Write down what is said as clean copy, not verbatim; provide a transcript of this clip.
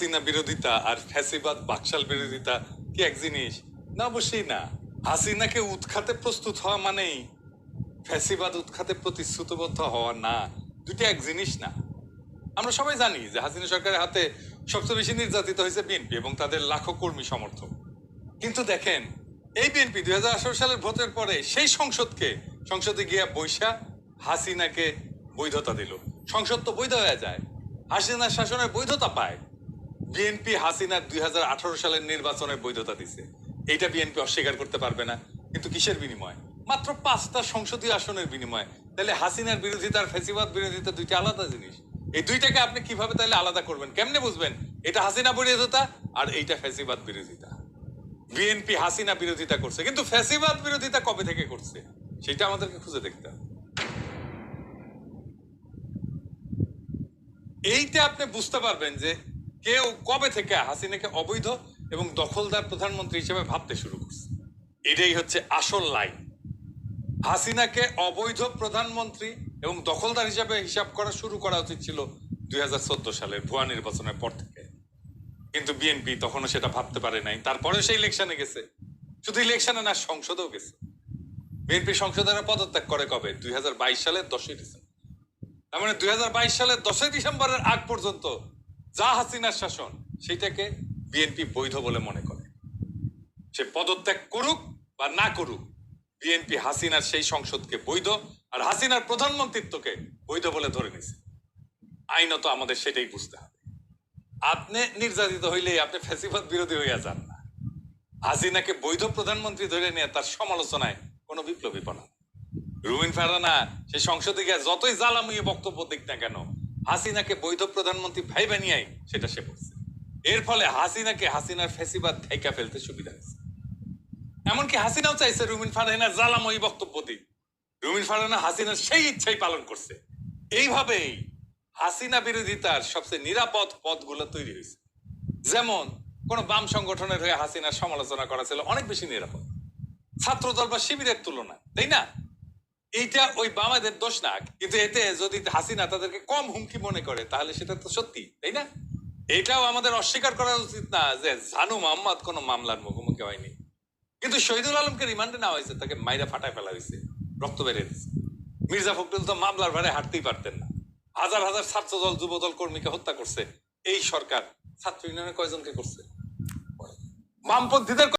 হাসিনা বিরোধিতা আর ফ্যাসিবাদ বাকশাল বিরোধিতা কি এক জিনিস? না, অবশ্যই না। হাসিনাকে উৎখাতে প্রস্তুত হওয়া মানেই ফ্যাসিবাদ উৎখাতে প্রতিশ্রুতিবদ্ধ হওয়া না, দুটি এক জিনিস না। আমরা সবাই জানি যে হাসিনা সরকারের হাতে সবচেয়ে বেশি নির্যাতিত হয়েছে বিএনপি এবং তাদের লাখো কর্মী সমর্থক। কিন্তু দেখেন, এই বিএনপি 2018 সালের ভোটের পরে সেই সংসদে গিয়া বৈশা হাসিনাকে বৈধতা দিল। সংসদ তো বৈধ হয়ে যায়, হাসিনার শাসনের বৈধতা পায়। বিএনপি হাসিনার 2018 সালের নির্বাচনের বৈধতা দিছে, এইটা বিএনপি অস্বীকার করতে পারবে না। কিন্তু কিসের বিনিময়? মাত্র 5টা সংসদীয় আসনের বিনিময়। তাহলে হাসিনার বিরোধিতা আর ফ্যাসিবাদ বিরোধিতা দুইটা আলাদা জিনিস। এই দুইটাকে আপনি কিভাবে তাহলে আলাদা করবেন? কেমনে বুঝবেন এটা হাসিনা বিরোধিতা আর এইটা ফ্যাসিবাদ বিরোধিতা? বিএনপি হাসিনা বিরোধিতা করছে, কিন্তু ফ্যাসিবাদ বিরোধিতা কবে থেকে করছে সেটা আমাদেরকে খুঁজে দেখতে হবে। এইটা আপনি বুঝতে পারবেন যে কেউ কবে থেকে হাসিনাকে অবৈধ এবং দখলদার প্রধানমন্ত্রী হিসেবে ভাবতে শুরু করছে। এটাই হচ্ছে আসল লাইন। হাসিনাকে অবৈধ প্রধানমন্ত্রী এবং দখলদার হিসাবে হিসাব করা শুরু করা উচিত ছিল 2014 সালের ভুয়া নির্বাচনের পর থেকে। কিন্তু বিএনপি তখনও সেটা ভাবতে পারে নাই। তারপরে সেই ইলেকশনে গেছে, শুধু ইলেকশনে না, সংসদেও গেছে। বিএনপি সংসদের পদত্যাগ করে কবে? 2022 সালের 10ই ডিসেম্বর। তার মানে 2022 সালের 10ই ডিসেম্বরের আগ পর্যন্ত যা হাসিনার শাসন, সেটাকে বিএনপি বৈধ বলে মনে করে। সে পদত্যাগ করুক বা না করুক, বিএনপি হাসিনার সেই সংসদকে বৈধ আর হাসিনার প্রধানমন্ত্রিত্বকে বৈধ বলে ধরে নিছে। আইনত আমাদের সেটাই বুঝতে হবে। আপনি নির্যাতিত হইলে আপনি ফ্যাসিবাদ বিরোধী হইয়া যান না। হাসিনাকে বৈধ প্রধানমন্ত্রী ধরে নিয়ে তার সমালোচনায় কোনো বিপ্লবী পনা। রুমিন ফারহানা সে সংসদে গিয়ে যতই জ্বালাময়ী বক্তব্য দিক না কেন, হাসিনাকে বৈধ প্রধানমন্ত্রী ভাইবা নিয়েই সেটা সে করছে। এর ফলে হাসিনার ফ্যাসিবাদ ঠেকা ফেলতে সুবিধা হয়েছে। এমনকি হাসিনাও চাইছে রুমিন ফারহানার জ্বালাময়ী বক্তব্য দিক। রুমিন ফারহানা হাসিনার সেই ইচ্ছাই পালন করছে। এইভাবেই হাসিনা বিরোধিতার সবচেয়ে নিরাপদ পথগুলো তৈরি হয়েছে। যেমন কোন বাম সংগঠনের হয়ে হাসিনার সমালোচনা করা ছিল অনেক বেশি নিরাপদ ছাত্রদল বা শিবিরের তুলনায়, তাই না? এইটা ওই বামাদের দোষ না, কিন্তু এতে যদি হাসিনা তাদেরকে কম হুমকি মনে করে তাহলে সেটা তো সত্যি, তাই না? এটাও আমাদের অস্বীকার করা উচিত না যে জানু মোহাম্মদ কোন মামলার মুখোমুখি হয়নি, কিন্তু শহীদুল আলমকে রিমান্ডে নেওয়া হয়েছে, তাকে মাইরা ফাটায় ফেলা হয়েছে, রক্ত বেড়ে দিচ্ছে। মির্জা ফখরুল তো মামলার ভারে হাঁটতেই পারতেন না। হাজার হাজার ছাত্রদল যুবদল কর্মীকে হত্যা করছে এই সরকার। ছাত্র ইউনিয়নের কয়জনকে করছে? বামপন্থীদের